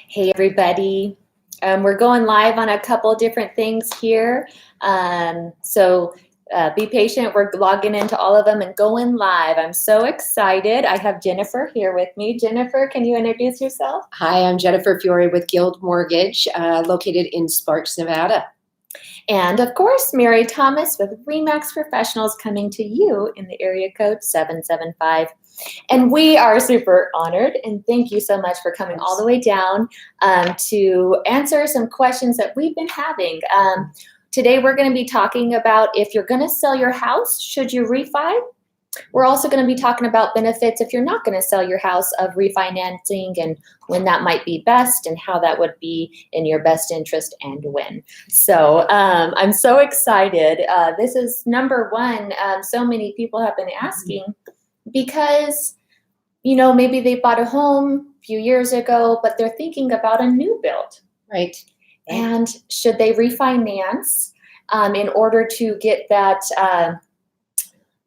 Hey everybody. We're going live on a couple different things here. So be patient. We're logging into all of them and going live. I'm so excited. I have Jennifer here with me. Jennifer, can you introduce yourself? Hi, I'm Jennifer Fiore with Guild Mortgage, located in Sparks, Nevada. And of course, Mary Thomas with RE/MAX Professionals coming to you in the area code 775. And we are super honored and thank you so much for coming all the way down to answer some questions that we've been having. Today we're going to be talking about if you're going to sell your house, should you refi? We're also going to be talking about benefits if you're not going to sell your house of refinancing and when that might be best and how that would be in your best interest and when. So I'm so excited. This is number one. So many people have been asking because, you know, maybe they bought a home a few years ago, but they're thinking about a new build. Right. And should they refinance in order to get that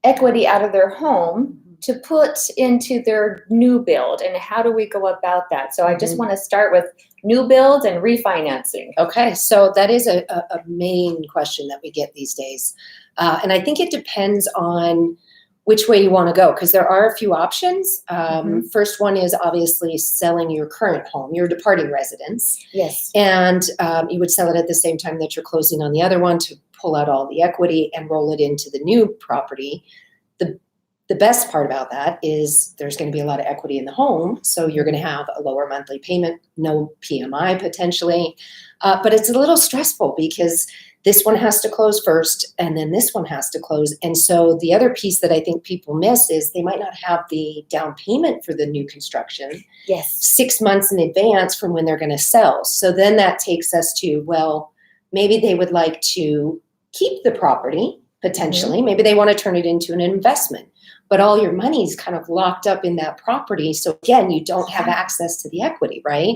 equity out of their home to put into their new build, and how do we go about that? So I just want to start with new build and refinancing. Okay, so that is a main question that we get these days. And I think it depends on which way you want to go, because there are a few options. First one is obviously selling your current home, your departing residence. Yes. And you would sell it at the same time that you're closing on the other one to pull out all the equity and roll it into the new property. The best part about that is there's going to be a lot of equity in the home, so you're going to have a lower monthly payment, no PMI potentially, but it's a little stressful because this one has to close first and then this one has to close. And so the other piece that I think people miss is they might not have the down payment for the new construction 6 months in advance from when they're going to sell. So then that takes us to, well, maybe they would like to keep the property potentially. Maybe they want to turn it into an investment, but all your money is kind of locked up in that property. So again, you don't have access to the equity, right?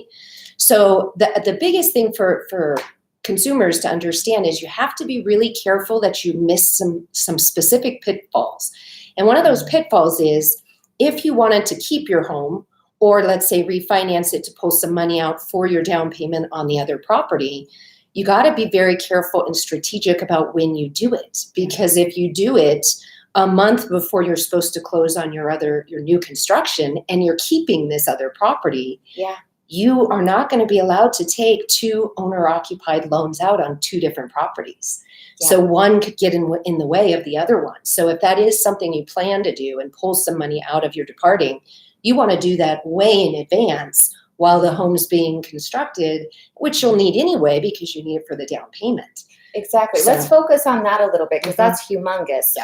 So the biggest thing for consumers to understand is you have to be really careful that you miss some specific pitfalls. And one of those pitfalls is if you wanted to keep your home, or let's say refinance it to pull some money out for your down payment on the other property, you got to be very careful and strategic about when you do it. Because if you do it a month before you're supposed to close on your new construction and you're keeping this other property, you are not going to be allowed to take two owner-occupied loans out on two different properties. So one could get in the way of the other one. So if that is something you plan to do and pull some money out of your departing, you want to do that way in advance while the home's being constructed, which you'll need anyway because you need it for the down payment. Exactly. So, let's focus on that a little bit because that's humongous.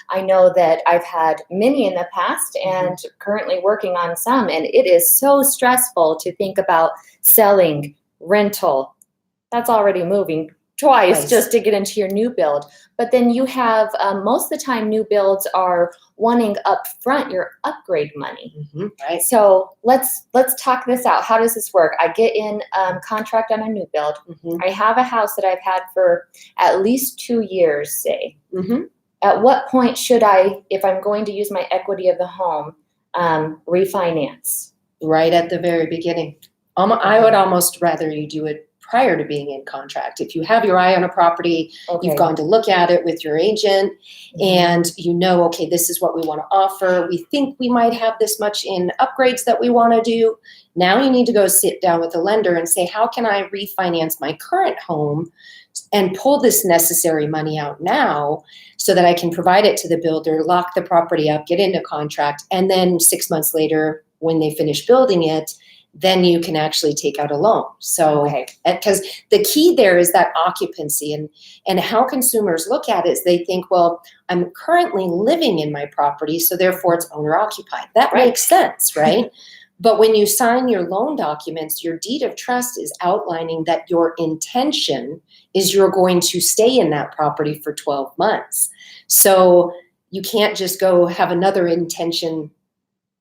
I know that I've had many in the past and currently working on some, and it is so stressful to think about selling, rental. That's already moving twice just to get into your new build. But then you have most of the time new builds are wanting upfront your upgrade money. Right. So let's talk this out. How does this work? I get in contract on a new build. I have a house that I've had for at least 2 years, say. At what point should I, if I'm going to use my equity of the home, refinance? Right at the very beginning. I would almost rather you do it prior to being in contract. If you have your eye on a property, you've gone to look at it with your agent and you know, okay, this is what we want to offer. We think we might have this much in upgrades that we want to do. Now you need to go sit down with the lender and say, how can I refinance my current home and pull this necessary money out now so that I can provide it to the builder, lock the property up, get into contract, and then 6 months later, when they finish building it, then you can actually take out a loan. So, because the key there is that occupancy and how consumers look at it is they think, well, I'm currently living in my property, so therefore it's owner occupied. That makes sense, right? But when you sign your loan documents, your deed of trust is outlining that your intention is you're going to stay in that property for 12 months. So you can't just go have another intention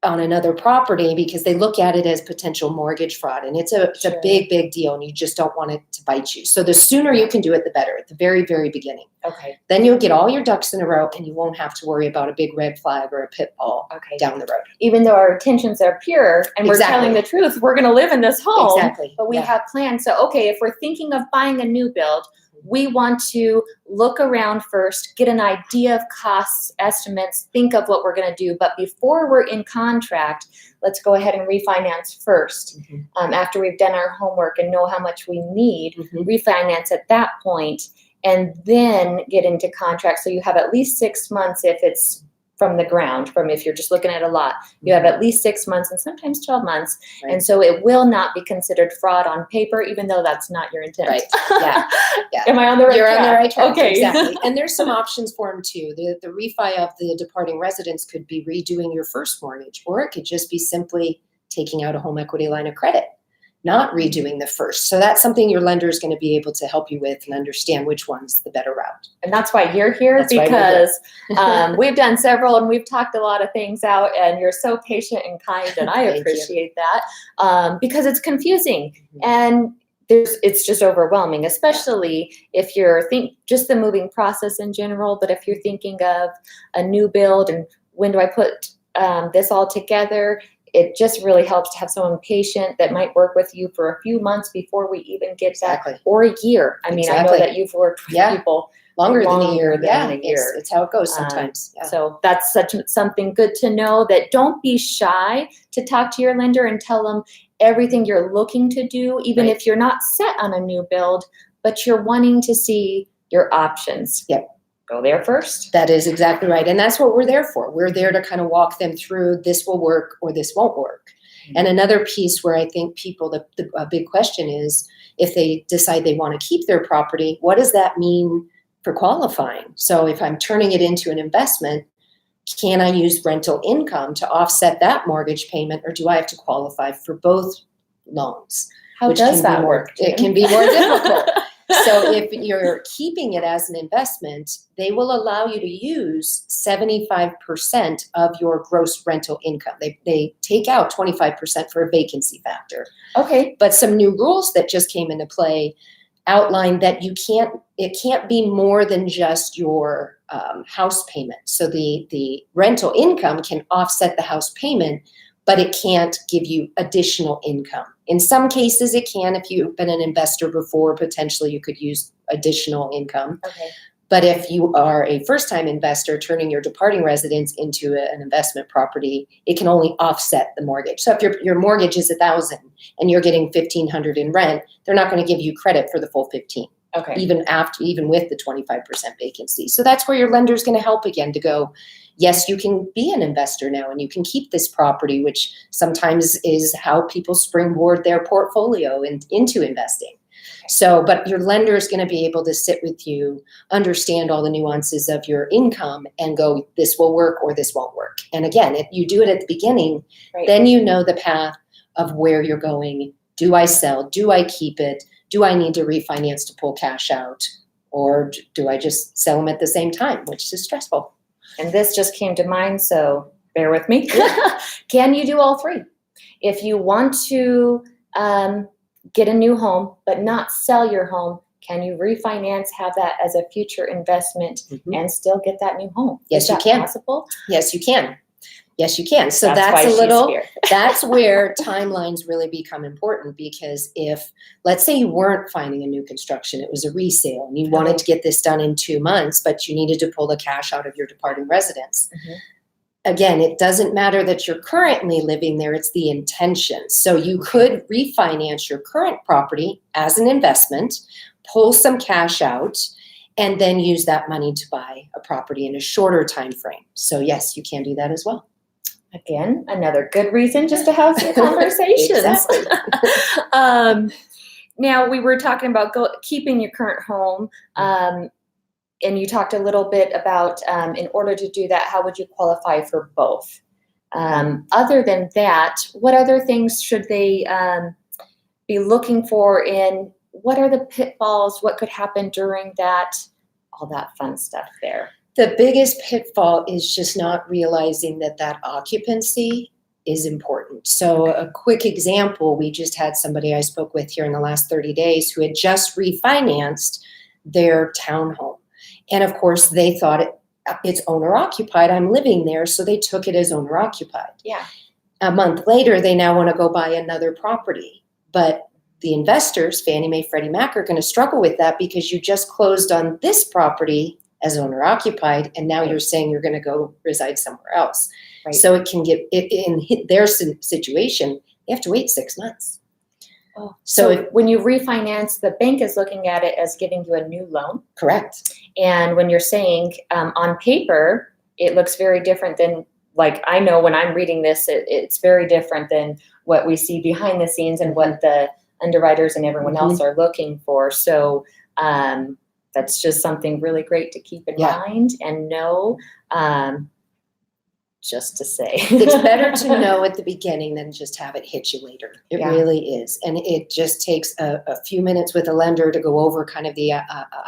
on another property because they look at it as potential mortgage fraud. And it's a Sure. big, big deal, and you just don't want it to bite you. So the sooner you can do it, the better, at the very, very beginning. Okay. Then you'll get all your ducks in a row, and you won't have to worry about a big red flag or a pitfall Okay. down the road. Even though our intentions are pure and we're telling the truth, we're going to live in this home. Exactly. But we have plans. So, okay, if we're thinking of buying a new build, we want to look around first, get an idea of costs, estimates, think of what we're going to do. But before we're in contract, let's go ahead and refinance first. After we've done our homework and know how much we need, refinance at that point, and then get into contract. So you have at least 6 months if it's from the ground, from if you're just looking at a lot, you have at least 6 months and sometimes 12 months. Right. And so it will not be considered fraud on paper, even though that's not your intent. Right. Yeah. Yeah. Am I on the right You're track? on the right track. Okay. Exactly. And there's some options for them too. The refi of the departing residence could be redoing your first mortgage, or it could just be simply taking out a home equity line of credit, not redoing the first. So that's something your lender is going to be able to help you with and understand which one's the better route. And that's why you're here, That's why we're because we've done several and we've talked a lot of things out, and you're so patient and kind, and I Thank you. appreciate that, because it's confusing and it's just overwhelming, especially if you're just the moving process in general. But if you're thinking of a new build and when do I put this all together, it just really helps to have someone patient that might work with you for a few months before we even get that, or a year. I mean, I know that you've worked with people longer than a year. It's how it goes sometimes. So that's something good to know, that don't be shy to talk to your lender and tell them everything you're looking to do, even if you're not set on a new build, but you're wanting to see your options. Yep. Go there first. That is exactly right. And that's what we're there for. We're there to kind of walk them through, this will work or this won't work. And another piece where I think people, the big question is, if they decide they want to keep their property, what does that mean for qualifying? So if I'm turning it into an investment, can I use rental income to offset that mortgage payment, or do I have to qualify for both loans? How does that work? It can be more difficult. So if you're keeping it as an investment, they will allow you to use 75% of your gross rental income. They take out 25% for a vacancy factor. Okay. But some new rules that just came into play outline that it can't be more than just your house payment. So the rental income can offset the house payment, but it can't give you additional income. In some cases it can. If you've been an investor before, potentially you could use additional income. Okay. But if you are a first-time investor turning your departing residence into an investment property, it can only offset the mortgage. So if your mortgage is $1,000 and you're getting $1,500 in rent, they're not going to give you credit for the full $1,500. Okay. Even with the 25% vacancy. So that's where your lender is going to help again to go, yes, you can be an investor now and you can keep this property, which sometimes is how people springboard their portfolio into investing. So, but your lender is going to be able to sit with you, understand all the nuances of your income and go, this will work or this won't work. And again, if you do it at the beginning, then you know the path of where you're going. Do I sell? Do I keep it? Do I need to refinance to pull cash out? Or do I just sell them at the same time, which is stressful? And this just came to mind, so bear with me. Can you do all three? If you want to get a new home, but not sell your home, can you refinance, have that as a future investment, and still get that new home? Yes, you can. Possible? Yes, you can. Yes, you can. So that's that's where timelines really become important, because if, let's say you weren't finding a new construction, it was a resale and you wanted to get this done in 2 months, but you needed to pull the cash out of your departing residence. Again, it doesn't matter that you're currently living there, it's the intention. So you could refinance your current property as an investment, pull some cash out, and then use that money to buy a property in a shorter time frame. So yes, you can do that as well. Again, another good reason just to have some conversations. Now, we were talking about keeping your current home, and you talked a little bit about, in order to do that, how would you qualify for both? Other than that, what other things should they be looking for in? What are the pitfalls? What could happen during that? All that fun stuff there. The biggest pitfall is just not realizing that occupancy is important. So a quick example, we just had somebody I spoke with here in the last 30 days who had just refinanced their townhome. And of course, they thought it's owner occupied. I'm living there. So they took it as owner occupied. Yeah. A month later, they now want to go buy another property. But the investors, Fannie Mae, Freddie Mac, are going to struggle with that because you just closed on this property as owner occupied, and now you're saying you're going to go reside somewhere else. Right. So it can get in their situation. They have to wait 6 months. Oh, so when you refinance, the bank is looking at it as giving you a new loan. Correct. And when you're saying on paper, it looks very different than, like, I know when I'm reading this, it's very different than what we see behind the scenes and what the underwriters and everyone else are looking for. So that's just something really great to keep in mind and know. Just to say. It's better to know at the beginning than just have it hit you later. It really is. And it just takes a few minutes with a lender to go over kind of the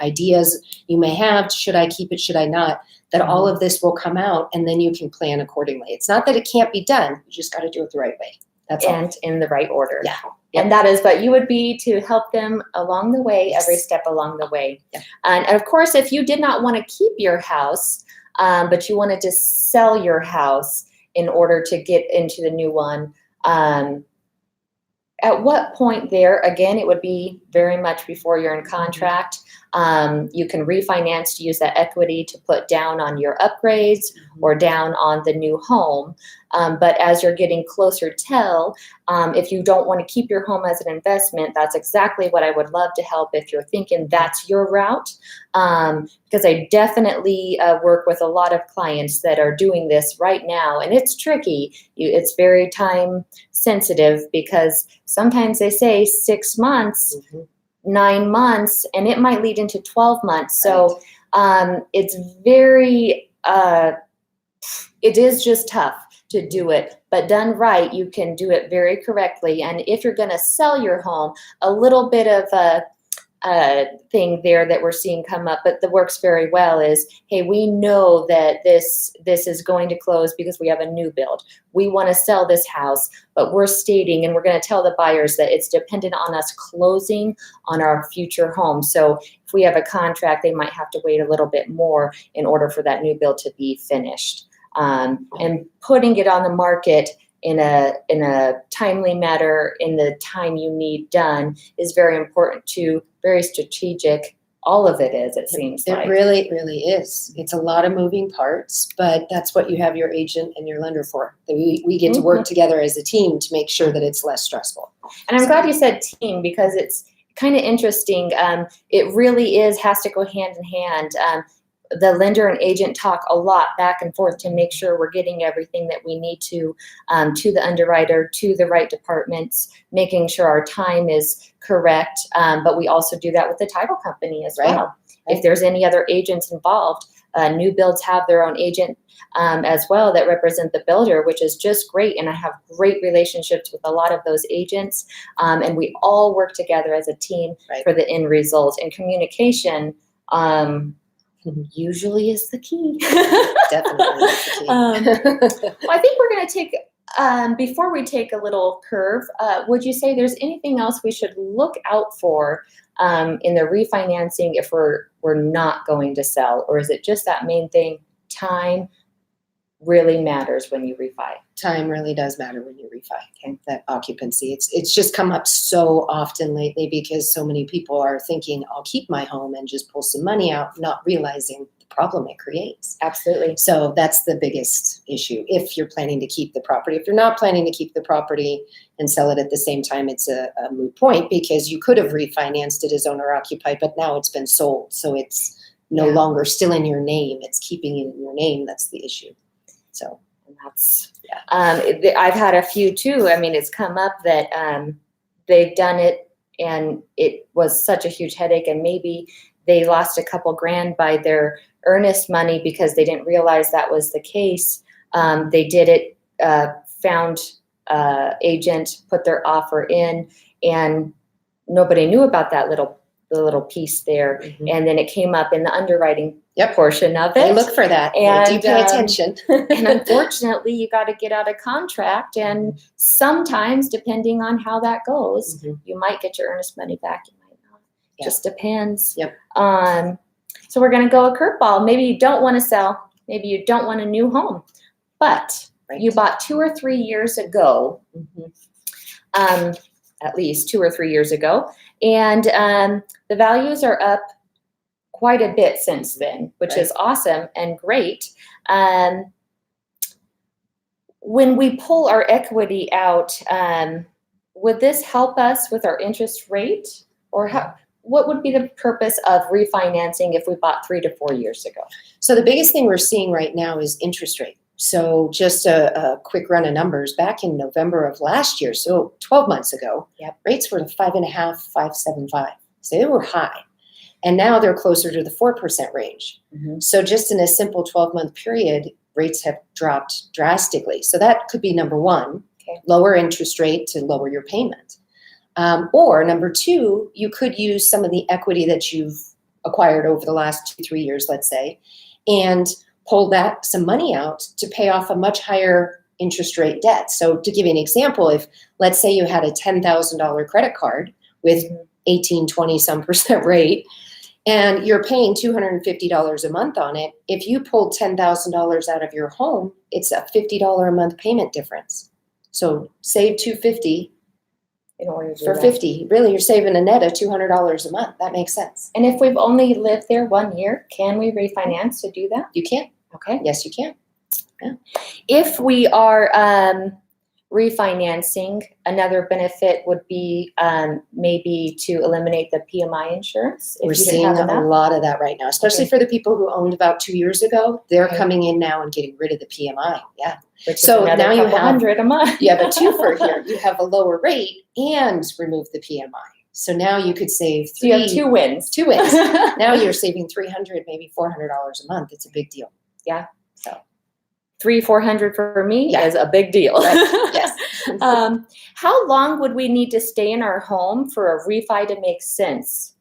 ideas you may have. Should I keep it? Should I not? That all of this will come out, and then you can plan accordingly. It's not that it can't be done. You just got to do it the right way. That's all. And in the right order. Yeah. And that is what you would be to help them along the way, every step along the way. Yeah. And of course, if you did not want to keep your house, but you wanted to sell your house in order to get into the new one, at what point there, again, it would be very much before you're in contract. You can refinance to use that equity to put down on your upgrades or down on the new home. But as you're getting closer till, if you don't want to keep your home as an investment, that's exactly what I would love to help if you're thinking that's your route. Because I definitely work with a lot of clients that are doing this right now, and it's tricky. It's very time sensitive because sometimes they say 6 months, 9 months, and it might lead into 12 months. So it's very, it is just tough to do it, but done right, you can do it very correctly. And if you're going to sell your home, a little bit of a thing there that we're seeing come up, but that works very well is, hey, we know that this is going to close because we have a new build. We want to sell this house, but we're stating, and we're going to tell the buyers that it's dependent on us closing on our future home. So if we have a contract, they might have to wait a little bit more in order for that new build to be finished. And putting it on the market in a timely manner in the time you need done is very important too, very strategic. All of it is, it seems like. It really, really is. It's a lot of moving parts, but that's what you have your agent and your lender for. We get to work together as a team to make sure that it's less stressful. And I'm glad you said team, because it's kind of interesting. It really has to go hand in hand. The lender and agent talk a lot back and forth to make sure we're getting everything that we need to the underwriter, to the right departments, making sure our time is correct. But we also do that with the title company as well. Right. If there's any other agents involved, new builds have their own agent as well that represent the builder, which is just great. And I have great relationships with a lot of those agents. And we all work together as a team for the end result. And communication, usually is the key. Definitely is the key. Well, I think we're going to take, before we take a little curve, would you say there's anything else we should look out for in the refinancing if we're not going to sell? Or is it just that main thing, time really matters when you refi? Time really does matter when you refi. Okay? That occupancy. It's just come up so often lately because so many people are thinking, I'll keep my home and just pull some money out, not realizing the problem it creates. Absolutely. So that's the biggest issue if you're planning to keep the property. If you're not planning to keep the property and sell it at the same time, it's a moot point because you could have refinanced it as owner occupied, but now it's been sold. So it's no longer still in your name. It's keeping it in your name. That's the issue. So that's, I've had a few too. I mean, it's come up that they've done it and it was such a huge headache, and maybe they lost a couple grand by their earnest money because they didn't realize that was the case. They did it, found agent, put their offer in, and nobody knew about that little the little piece there, Mhm. and then it came up in the underwriting Yep. portion of it. They look for that. And, They do pay attention. And unfortunately, you got to get out of contract, and sometimes, depending on how that goes, Mhm. you might get your earnest money back. You might not. Yeah. Just depends. Yep. So we're going to go a curveball. Maybe you don't want to sell. Maybe you don't want a new home, but Right. you bought 2 or 3 years ago, Mhm. at least 2 or 3 years ago, and the values are up quite a bit since then, which Right. is awesome and great. When we pull our equity out, would this help us with our interest rate, or what would be the purpose of refinancing if we bought 3 to 4 years ago? So the biggest thing we're seeing right now is interest rate. So just a quick run of numbers. Back in November of last year, so 12 months ago, rates were 5.5, 5.75. So they were high. And now they're closer to the 4% range. Mm-hmm. So just in a simple 12-month period, rates have dropped drastically. So that could be number one, lower interest rate to lower your payment. Or number two, you could use some of the equity that you've acquired over the last 2-3 years, let's say, and pull that some money out to pay off a much higher interest rate debt. So to give you an example, if let's say you had a $10,000 credit card with 18, 20 some percent rate, and you're paying $250 a month on it, if you pulled $10,000 out of your home, it's a $50 a month payment difference. So save $250 in order to for $50. Really, you're saving a net of $200 a month. That makes sense. And if we've only lived there 1 year, can we refinance to do that? You can. Okay. Yes, you can. Yeah. If we are refinancing, another benefit would be maybe to eliminate the PMI insurance. We're seeing a lot of that right now, especially for the people who owned about 2 years ago. They're coming in now and getting rid of the PMI. Yeah. Which so is now you have $100 a month. You have a twofer here. You have a lower rate and remove the PMI. So now you could save So you have 2 wins. 2 wins. Now you're saving $300, maybe $400 a month. It's a big deal. Yeah. So $300-400 for me is a big deal. Right. Yes. How long would we need to stay in our home for a refi to make sense?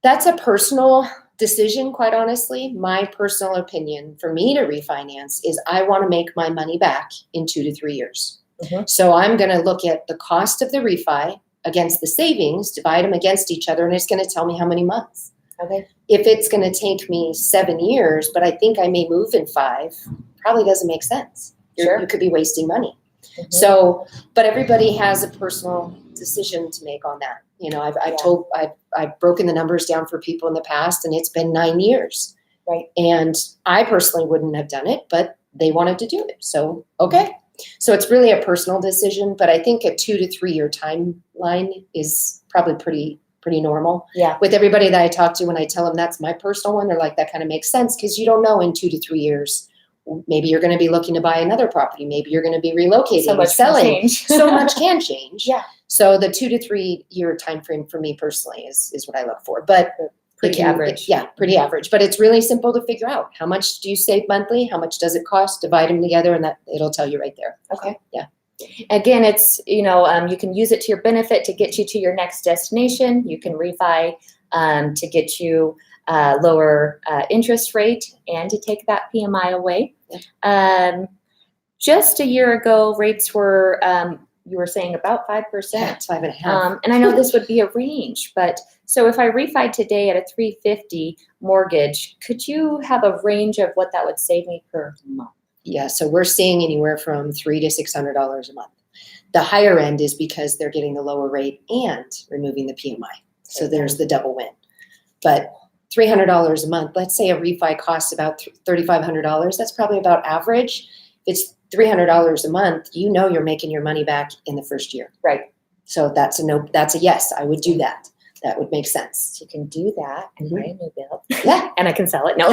That's a personal decision, quite honestly. My personal opinion for me to refinance is I want to make my money back in 2 to 3 years. Mm-hmm. So I'm going to look at the cost of the refi against the savings, divide them against each other, and it's going to tell me how many months. Okay. If it's going to take me 7 years, but I think I may move in 5, probably doesn't make sense. Sure. You could be wasting money. Mm-hmm. So, but everybody has a personal decision to make on that. You know, I've broken the numbers down for people in the past, and it's been 9 years. Right. And I personally wouldn't have done it, but they wanted to do it. So, okay. So it's really a personal decision, but I think a 2 to 3 year timeline is probably pretty normal. Yeah. With everybody that I talk to, when I tell them that's my personal one, they're like, that kind of makes sense, because you don't know in 2 to 3 years. Maybe you're going to be looking to buy another property. Maybe you're going to be relocating, so much selling. Can change. So much can change. Yeah. So the 2 to 3 year time frame for me personally is what I look for. But pretty average. Pretty average. But it's really simple to figure out. How much do you save monthly? How much does it cost? Divide them together, and that it'll tell you right there. Okay. Yeah. Again, it's, you can use it to your benefit to get you to your next destination. You can refi to get you lower interest rate and to take that PMI away. Yeah. Just a year ago, rates were, you were saying about 5%. Yeah, 5.5. And I know this would be a range, but so if I refi today at a $350 mortgage, could you have a range of what that would save me per month? Yeah, so we're seeing anywhere from $300 to $600 a month. The higher end is because they're getting the lower rate and removing the PMI. So there's the double win. But $300 a month, let's say a refi costs about $3,500. That's probably about average. If it's $300 a month, you're making your money back in the first year. Right. So that's a yes. I would do that. That would make sense. You can do that and buy a new build. Yeah. And I can sell it. No.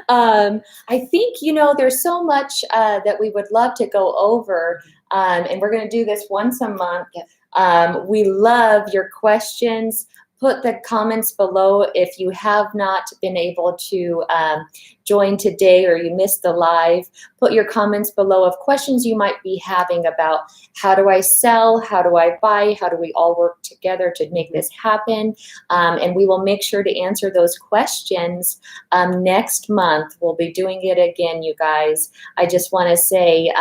I think, there's so much that we would love to go over. And we're going to do this once a month. Yep. We love your questions. put the comments below if you have not been able to join today or you missed the live. Put your comments below of questions you might be having about how do I sell, how do I buy, how do we all work together to make this happen, and we will make sure to answer those questions next month. We'll be doing it again, you guys. I just want to say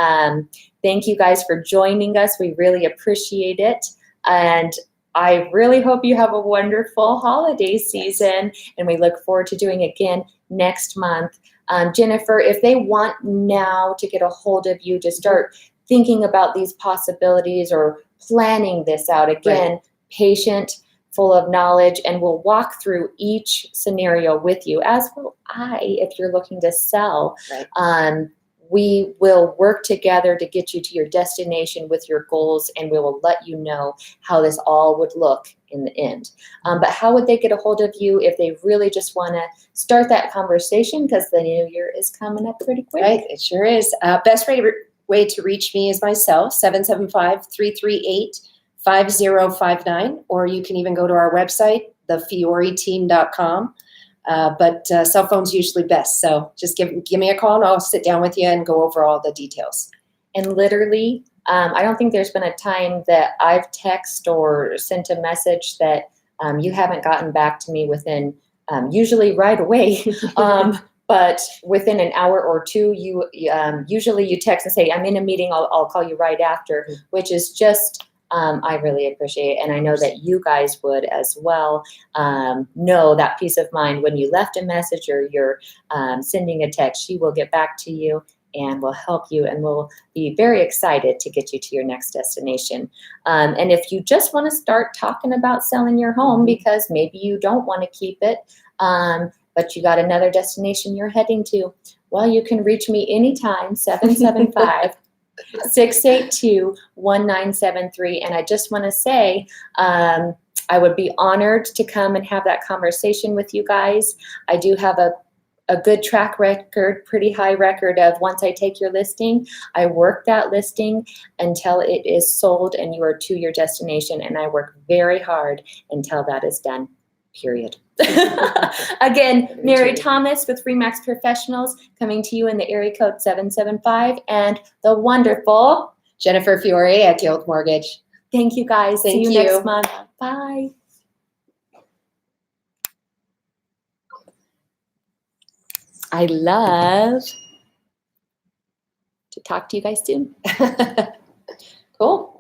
thank you guys for joining us. We really appreciate it. And I really hope you have a wonderful holiday season, and we look forward to doing it again next month. Jennifer, if they want now to get a hold of you to start thinking about these possibilities or planning this out, again, patient, full of knowledge, and we'll walk through each scenario with you, as will I if you're looking to sell. We will work together to get you to your destination with your goals, and we will let you know how this all would look in the end. But how would they get a hold of you if they really just want to start that conversation, because the new year is coming up pretty quick? Right, it sure is. Best way to reach me is my cell, 775-338-5059, or you can even go to our website, thefioreteam.com. But cell phone's usually best. So just give me a call and I'll sit down with you and go over all the details. And literally, I don't think there's been a time that I've texted or sent a message that you haven't gotten back to me within, usually right away, but within an hour or two. You usually you text and say, I'm in a meeting, I'll call you right after, which is just, I really appreciate it. And I know that you guys would as well, know that peace of mind when you left a message or you're sending a text. She will get back to you and will help you, and we'll be very excited to get you to your next destination. And if you just want to start talking about selling your home because maybe you don't want to keep it, but you got another destination you're heading to, well, you can reach me anytime, 775-682-1973. And I just want to say, I would be honored to come and have that conversation with you guys. I do have a good track record, pretty high record of once I take your listing, I work that listing until it is sold and you are to your destination. And I work very hard until that is done, period. Again, Mary Thomas with Remax Professionals coming to you in the area code 775, and the wonderful Jennifer Fiore at Guild Mortgage. Thank you guys. See you next month. Bye. I love to talk to you guys soon. Cool.